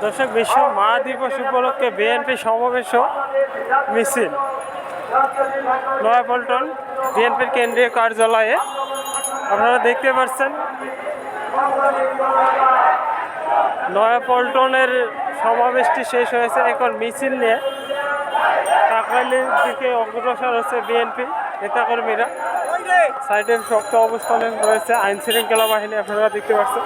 দর্শক, বিশ্ব মা দিবস উপলক্ষে বিএনপি সমাবেশ ও মিছিল নয়াপল্টন বিএনপির কেন্দ্রীয় কার্যালয়ে আপনারা দেখতে পাচ্ছেন। নয়াপল্টনের সমাবেশটি শেষ হয়েছে, এখন মিছিল নিয়ে কাকরাইলের দিকে অগ্রসর হচ্ছে বিএনপি নেতাকর্মীরা। সাইডের শক্ত অবস্থানে রয়েছে আইন শৃঙ্খলা বাহিনী, আপনারা দেখতে পাচ্ছেন।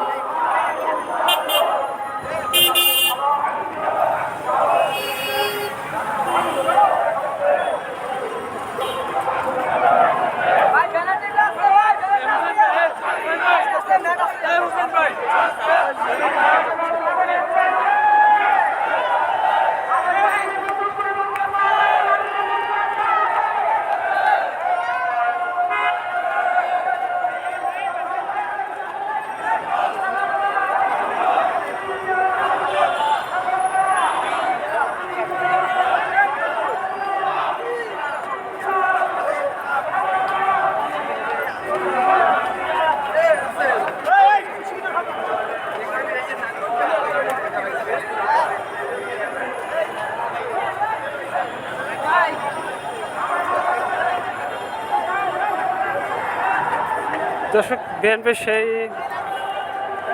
দর্শক, বিএনপির সেই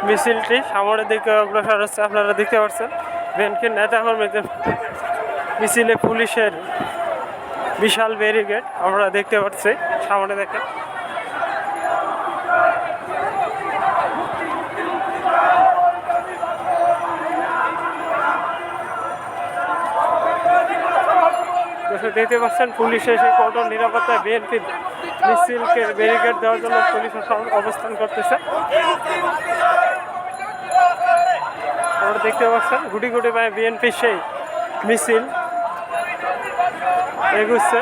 মিছিলটি সামনের দিকে অগ্রসর হচ্ছে, আপনারা দেখতে পাচ্ছেন। বিএনপির নেতাকর্মীদের মিছিলে পুলিশের বিশাল ব্যারিকেড আমরা দেখতে পাচ্ছি সামনে। দেখেন, দেখতে পাচ্ছেন পুলিশের সেই কঠোর নিরাপত্তায় বিএনপির মিছিলকে ব্যারিকেড দেওয়ার জন্য পুলিশ অবস্থান করতেছে। আপনারা দেখতে পাচ্ছেন গুটি গুটি পায়ে বিএনপির সেই মিছিল এগুচ্ছে।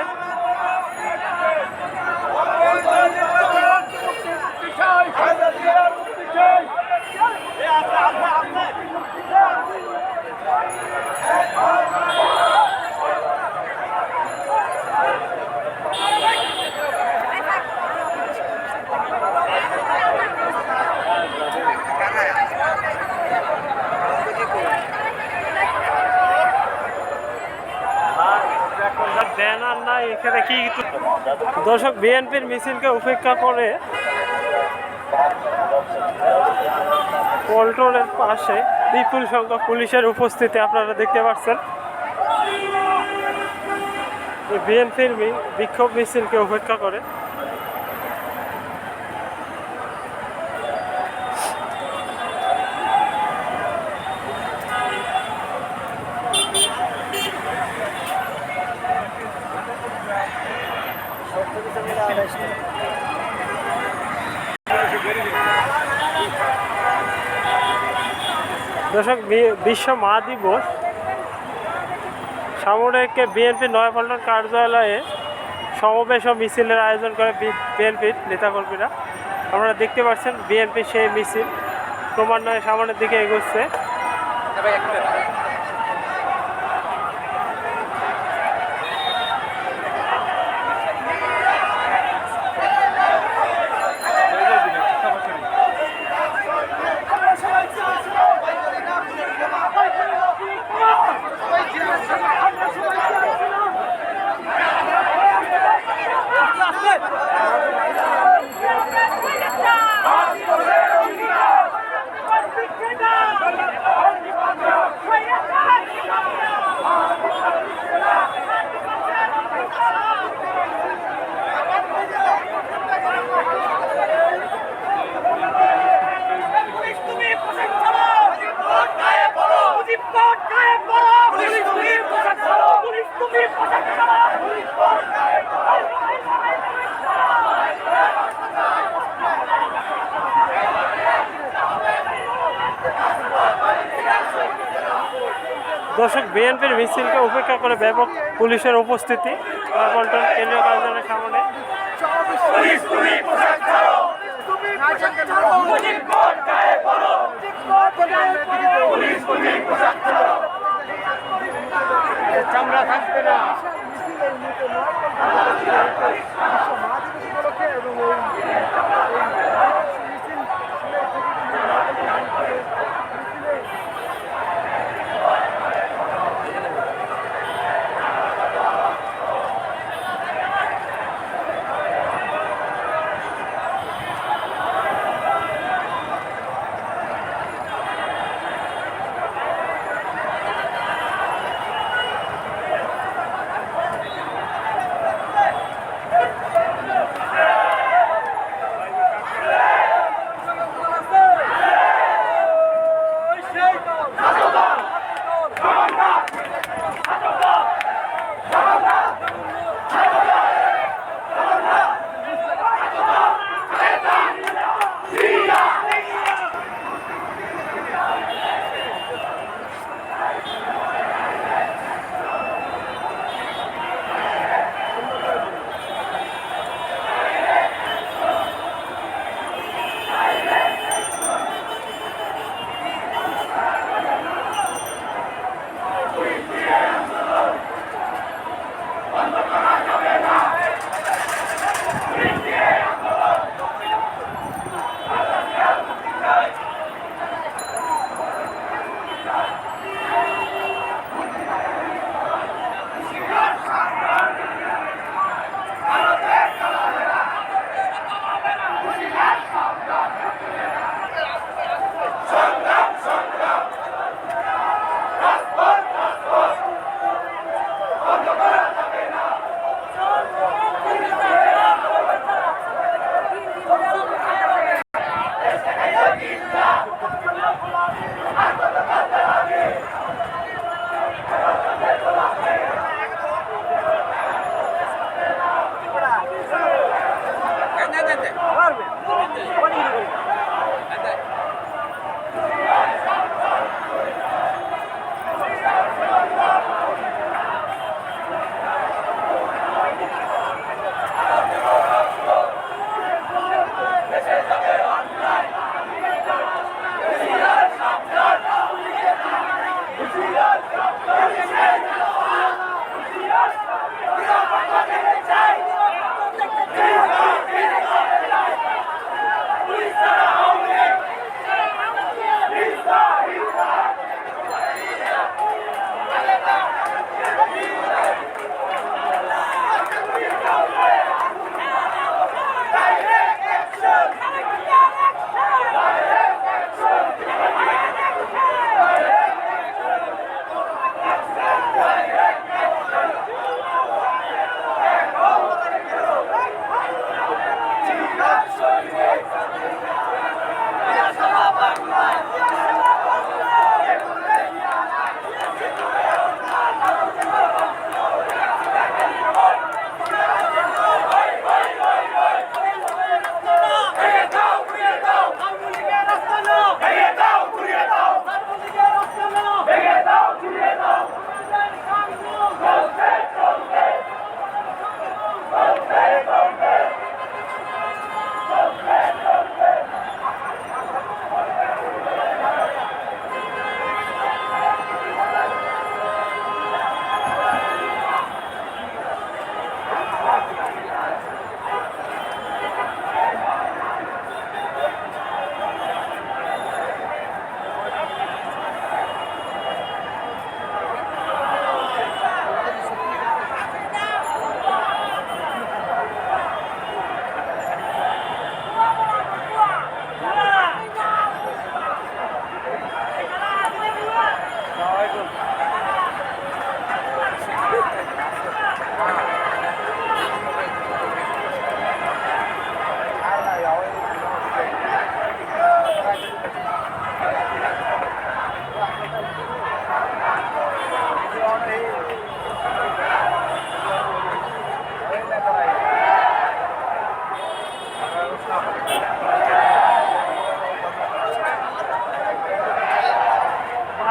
ব্যানার না এখানে কি দর্শক, বিএনপির মিছিলকে উপেক্ষা করে পল্টনের পাশে বিপুল সংখ্যক পুলিশের উপস্থিতি আপনারা দেখতে পাচ্ছেন। বিএনপির বিক্ষোভ মিছিলকে উপেক্ষা করে দর্শক, বিশ্ব মা দিবস সামনে বিএনপি নয়াপল্টন কার্যালয়ে সমাবেশ ও মিছিলের আয়োজন করে বিএনপির নেতাকর্মীরা। আপনারা দেখতে পাচ্ছেন বিএনপির সেই মিছিল ক্রমান্বয়ে সামনের দিকে এগোচ্ছে। দর্শক, বিএনপির মিছিলকে উপেক্ষা করে ব্যাপক পুলিশের উপস্থিতি নয়াপল্টন কেন্দ্রীয় কার্যালয়ের সামনে। চামড়া থাকবে না।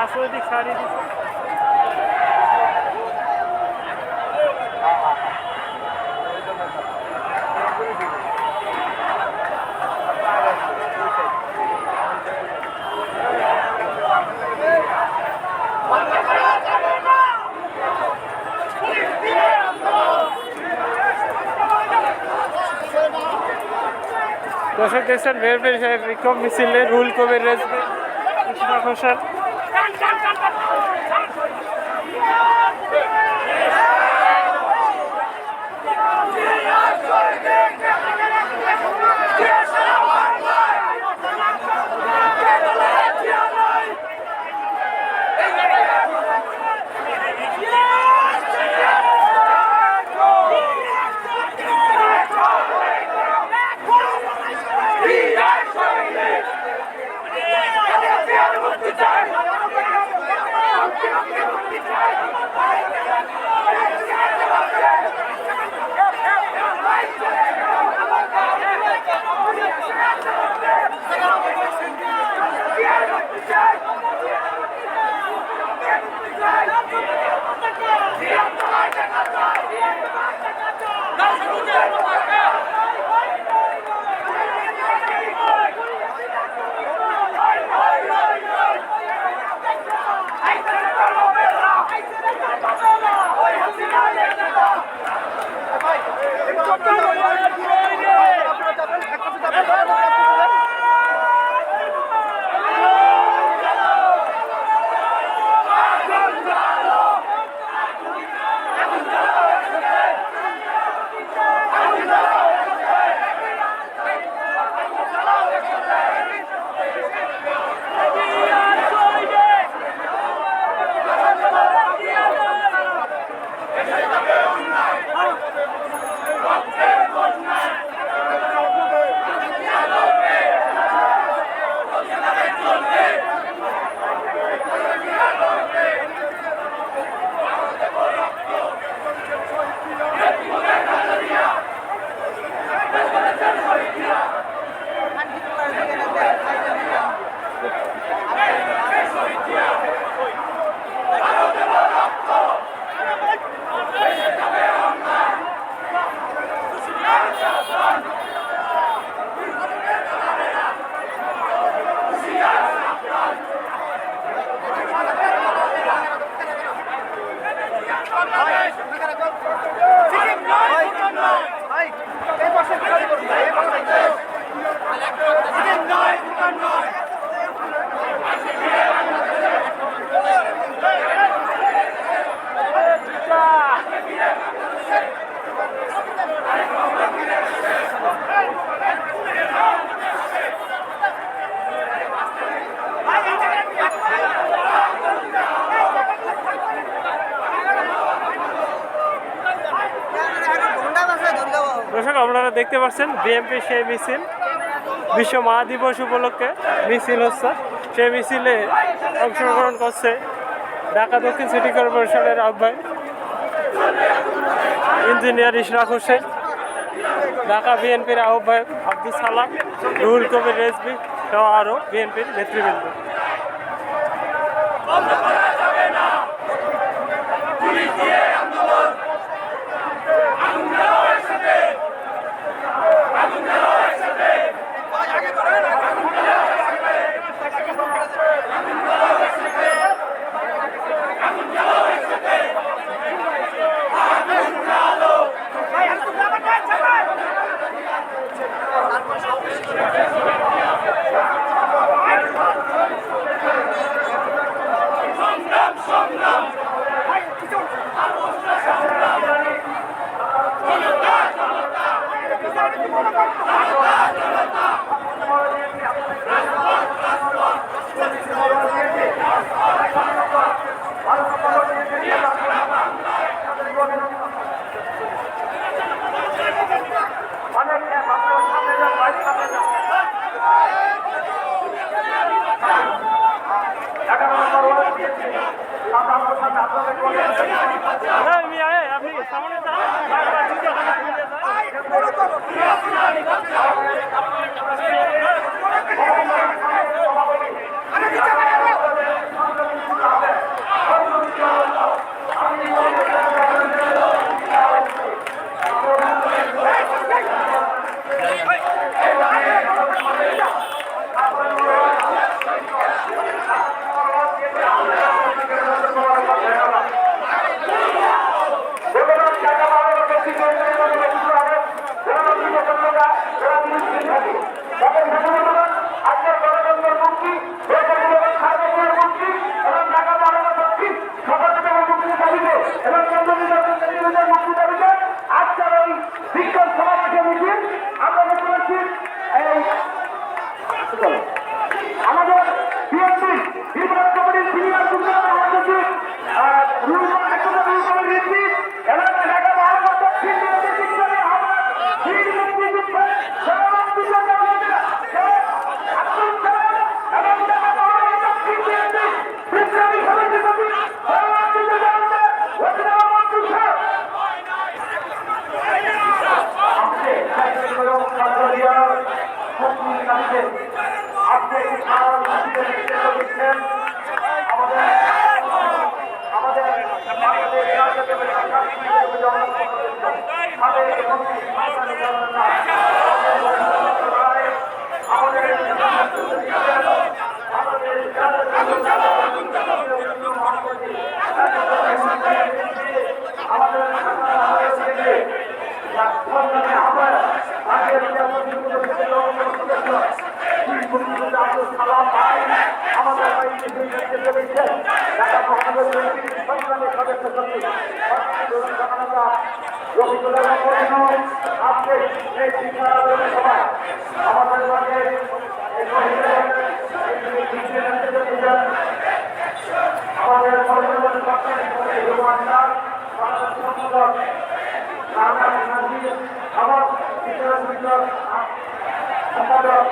রাজনৈতিক শাড়ি দিচ্ছে। দর্শক দেখছেন বিএনপির বিক্ষোভ মিছিলে রুহুল কবির রেজভী, ইশরাক হোসেন। দর্শক আপনারা দেখতে পাচ্ছেন বিএনপি সেই মিছিল বিশ্ব মা দিবস উপলক্ষে মিছিল হচ্ছে। সেই মিছিলে অংশগ্রহণ করছে ঢাকা দক্ষিণ সিটি কর্পোরেশনের আহ্বায়ক ইঞ্জিনিয়ার ইশরাক হোসেন, ঢাকা বিএনপির আহ্বায়ক আব্দুল সালাম, রুহুল কবির রেজভী সহ আরও বিএনপির নেতৃবৃন্দ। ঢাকা মহানগর সংগ্রামী সদস্য সচিব রফিকুল্লাহ আজকে এই শিক্ষা সভায় আমাদের মাঝে আমাদের আমার সম্পাদক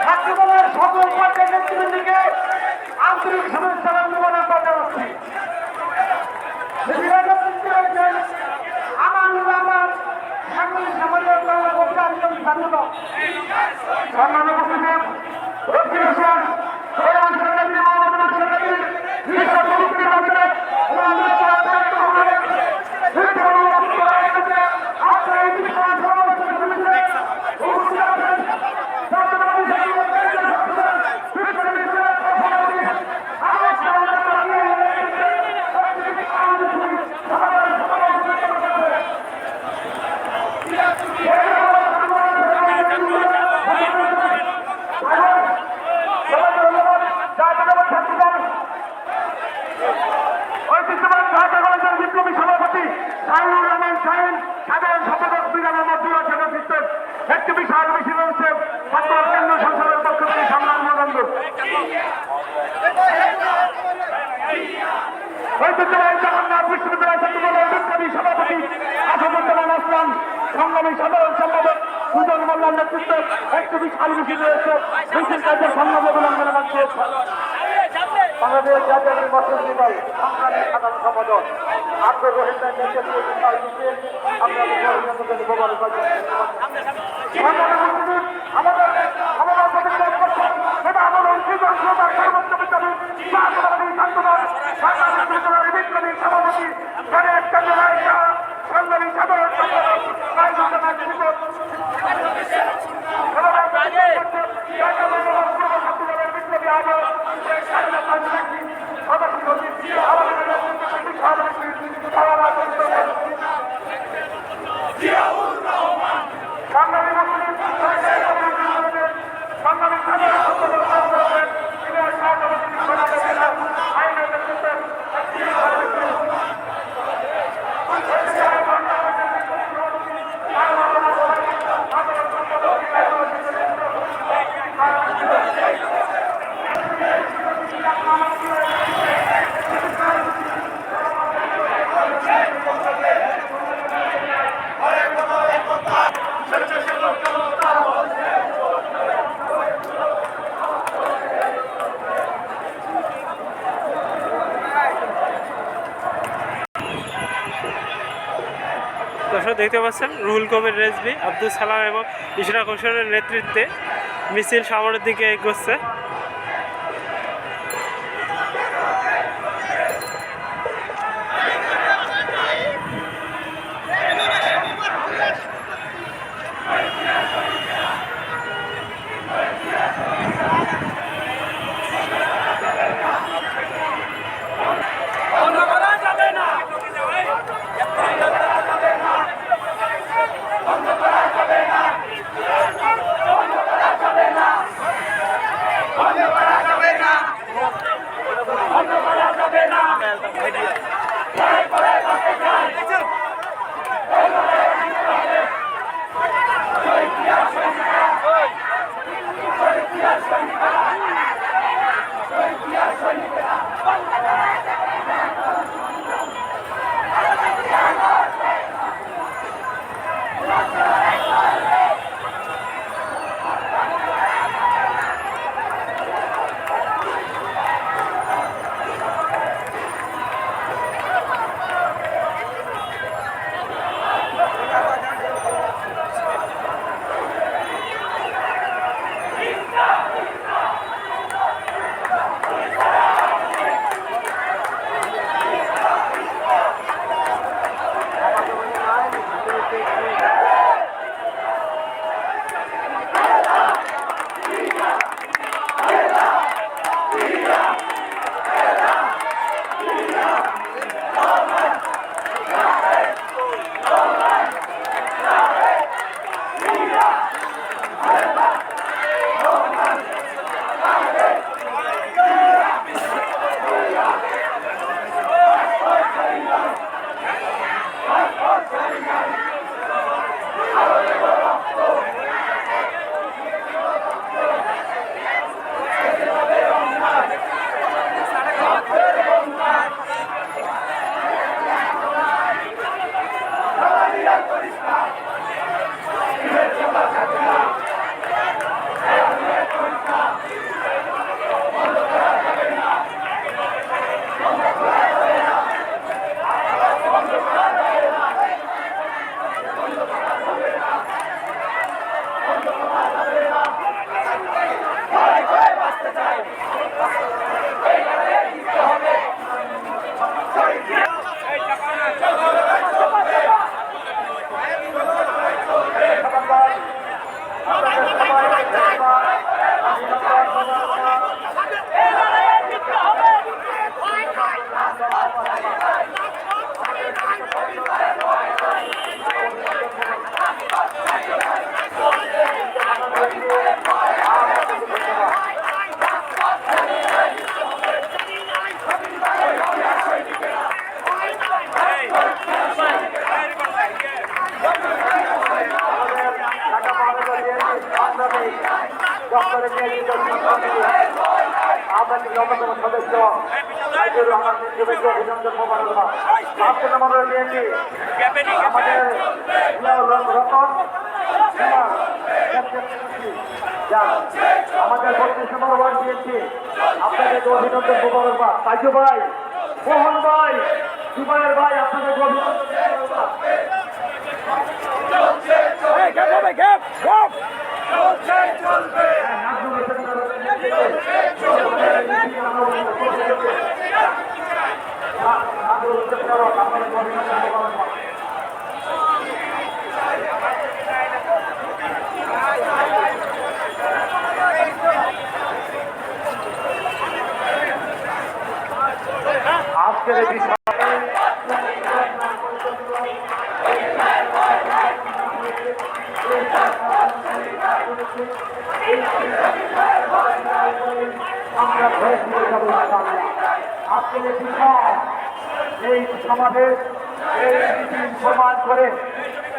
ছাত্রদলের সকল পর্যায়ের নেতৃবৃন্দকে আন্তরিক শুভেচ্ছা এবং অভিনন্দন জানাচ্ছি। আমার সাংবাদিক সমাজের ছাত্রদল সম্মানিত একটি বিশাল মিছিল হচ্ছে কেন্দ্র সংসদের পক্ষ থেকে সংগ্রাম মহানন্দ ঐতিহ্যবাহী জগন্নাথ বিশ্ববিদ্যালয় ছাত্রদলের বিপ্লবী সভাপতি আসাদুজ্জামান আসলাম সংগ্রামী সাধারণ সম্পাদক সুজন মোল্লার নেতৃত্বে একটি বিশাল মিছিল রয়েছে। মিছিল কার্যের সংগ্রাম অবলম্বন রাখছে বাংলাদেশ জাতীয় নির্বাচনী দল সংগ্রামী সাধারণ সম্পাদক আব্দুর রহিমের নেতৃত্বে দর্শক দেখতে পাচ্ছেন রুহুল কবির রেজভী, আব্দুল সালাম এবং ইশরাক হোসেনের নেতৃত্বে মিছিল সামনের দিকে এগোচ্ছে। আমাদের অন্যতম সদস্য অভিনন্দন মোবারকবাদ। আজকে আমাদের বিএনপি আমাদের রতন আমাদের 32 নম্বর ওয়ার্ড বিএনপি আপনাদেরকে অভিনন্দন মোবারকবাদ। তাজু ভাই, মোহন ভাই, জুবাইর ভাই, আপনাদেরকে অভিনন্দন মোবারকবাদ। আজকের এই বিষয় আমরা ভোট দিয়ে যাবো ইনশাআল্লাহ। আজকের এই বিষয় এই সমাবেশ এই মিছিল প্রমাণ করে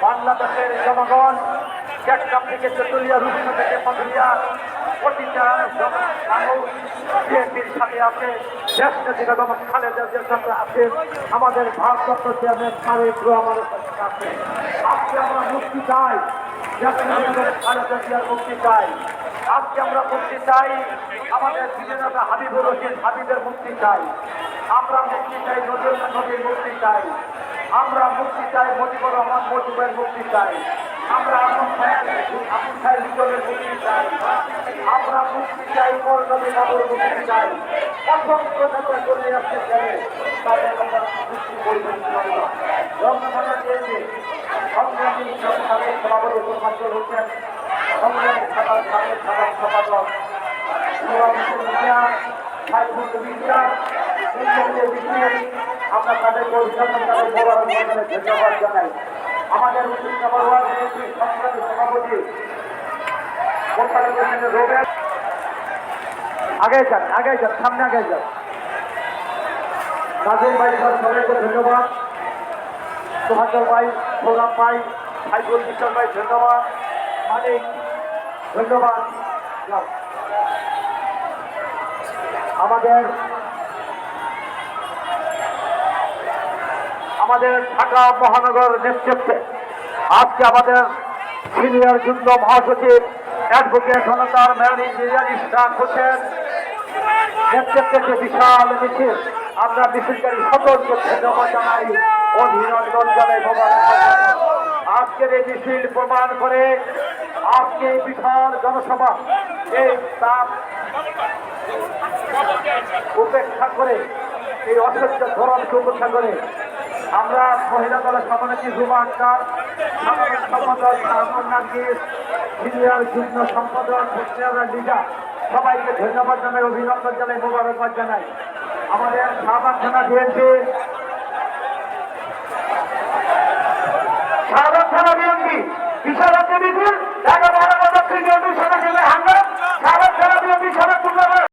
বাংলাদেশের জনগণ চট্টগ্রাম থেকে চট্টলিয়া, রূপসা থেকে পাথুরিয়া প্রতিটা মানুষ বিএনপির সাথে আছে। দেশ নেত্রী বেগম খালেদা জিয়ার সাথে আছে। আমাদের ভারপ্রাপ্ত চেয়ারম্যান তারেক রহমানের সাথে আছে। আজকে আমরা মুক্তি চাই, দেশ নেত্রী বেগম খালেদা জিয়ার মুক্তি চাই। আজকে আমরা মুক্তি চাই, আমাদের বিজেতা হাবিবুর রশিদ হাবিবের মুক্তি চাই। আমরা মুক্তি চাই, নজরুল নবীর মুক্তি চাই। আমরা মুক্তি চাই, মুজিবুর রহমান মুজিবের মুক্তি চাই। আমরা আবুল সাহেব লিটনের মুক্তি চাই। আমরা মুক্তি চাই, মরনবী বাবুর মুক্তি চাই। অসংখ্য নেতা চলে আসতে চাই, তাদের আমরা মুক্তি করবেন রমজান দিয়েছে। সংগ্রামী সাবেক সভাপতি প্রফেসর হোসেন, সংগ্রামী সাবেক সম্পাদক আমরা তাদেরকে ধন্যবাদ জানাই। আমাদের উচিত সংগ্রামী সভাপতি রোবেল, আগে যান সামনে আগে যান। নাজিম ভাই সবাইকে ধন্যবাদ। সুহাজল ভাই, সৌরভ ভাই, সাইফুল ইসলাম ভাই ধন্যবাদ। মালিক ধন্যবাদ। আমাদের ঢাকা মহানগর নেতৃত্বে আজকে আমাদের সিনিয়র যুগ্ম মহাসচিব অ্যাডভোকেট জনতার মেয়র ইঞ্জিনিয়ার ইশরাক হোসেন নেতৃত্বে যে বিশাল মিছিল, আমরা মিছিলকারী সকলকে ধন্যবাদ জানাই, অভিনন্দন জানাই। আজকের এই মিছিল প্রমাণ করে আজকে এই বিশাল জনসভা এই তাপ উপেক্ষা করে, এই অসহ্য ধরনকে উপেক্ষা করে আমরা মহিলা দলের সভানেত্রী রুমা আক্তার, সাধারণ সম্পাদক শাহমুন নাকিব, সিনিয়র যুগ্ম সম্পাদক লিজা, সবাইকে ধন্যবাদ জানাই, অভিনন্দন জানাই, মোবারকবাদ জানাই। আমাদের শাহবাগ থানা বিএনপি বিশাল মিছিল